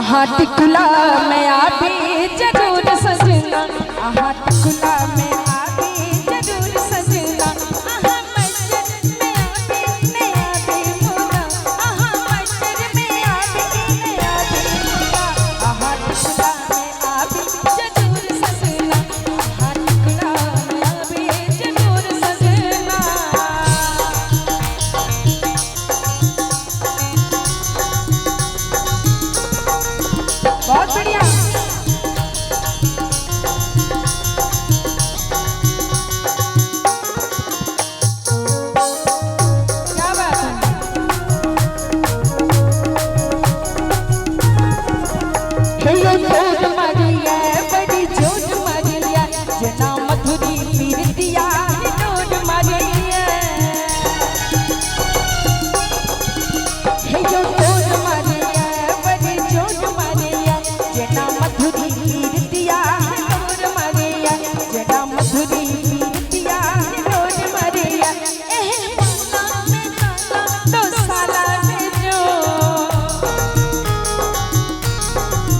आहा टिकुला में आबी जरूर सजना, आहा टिकुला में आबी जरूर सजना, आहा मस्जिद में आबी ने आबी मोरा, आहा मस्जिद में आबी ने आबी मोरा, आहा टिकुला में आबी जरूर सजना, आहा टिकुला में आबी जरूर सजना। बहुत बढ़िया। क्या बात है। हे जोज मारिया बड़ी जोज मारिया, जना मधुरी पीरतिया जोज मारिया। हे जोज मारिया बड़ी जोज मारिया, जना मधुरी पीरतिया जोज मारिया, जना मधुरी पीरतिया जोज मारिया। एह माला में काला दो साला में जो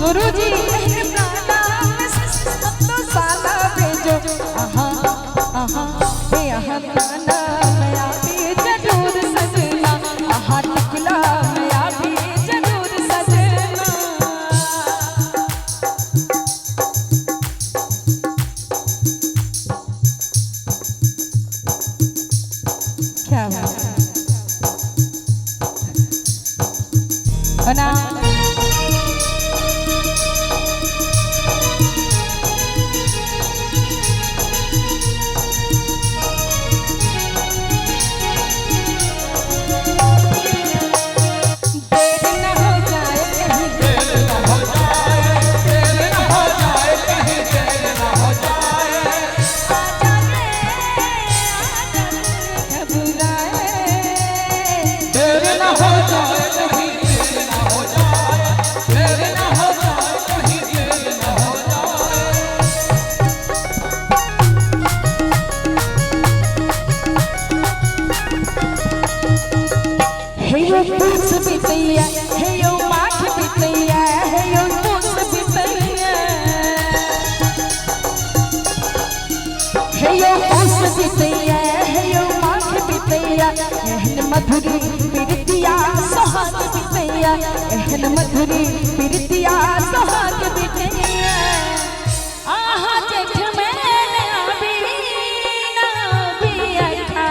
गुरुजी एह काला में दो साला में जो, आहा आहा हे आहा काना में आबी जरूर सजना, आहा टिकुला में आबी जरूर सजना। क्या बात है। बना देर न हो जाए कहीं, देर न हो जाए, देर न हो जाए कहीं, देर न हो जाए। आजा रे घबराए, देर न हो जाए कहीं, देर न हो जाए, देर न हो जाए कहीं, देर न हो जाए। हे यो पूस बितैया, हे यो माख बितैया, हे यो पूस बितैया, हे यो पूस बितैया, हे यो माख बितैया, एहन मधुरी पीरतिया सोहाग बितैया, एहन मधुरी पीरतिया सोहाग बितैया। आहा जेठ में आबी ना आबी अखा,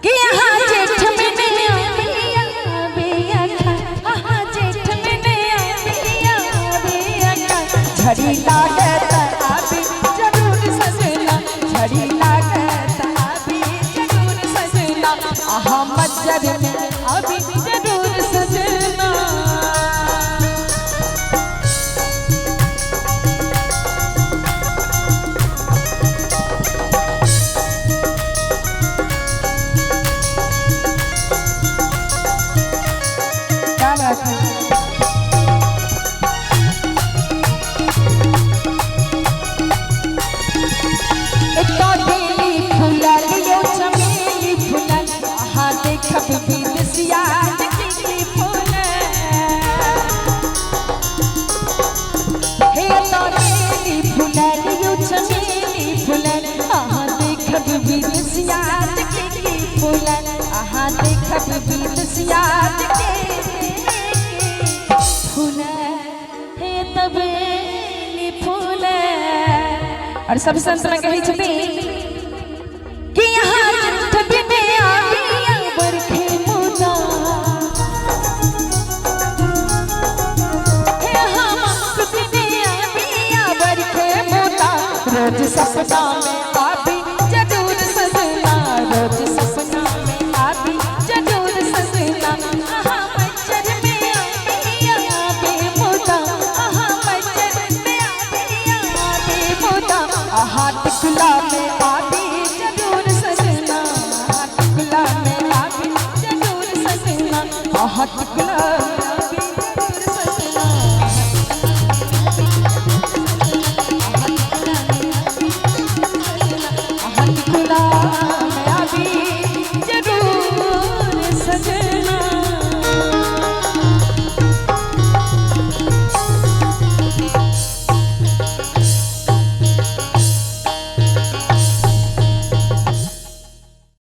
कि आहा जेठ में आबी आबी अखा, आहा जेठ में आबी आबी अखा। झड़ी लागत आबी जरूर सजना, झड़ी लागत आबी जरूर सजना, आहा मज्जर में आबी जरूर सजना। क्या बात है। इतना बेली फूलल यो चमेली फूलल, आहा देखब बिलसिया की फूल। हे इतना बेली फूलल यो चमेली फूलल, आहा देखब बिलसिया की फूल, आहा देखब बिलसिया की फूल। हे तबेली फूल। और सब संत में कही छथिन कि यहाँ जेठ बिने आबी बरखे मुदा, हे यहाँ मास बिने आबी बरखे मुदा, रोज सपना में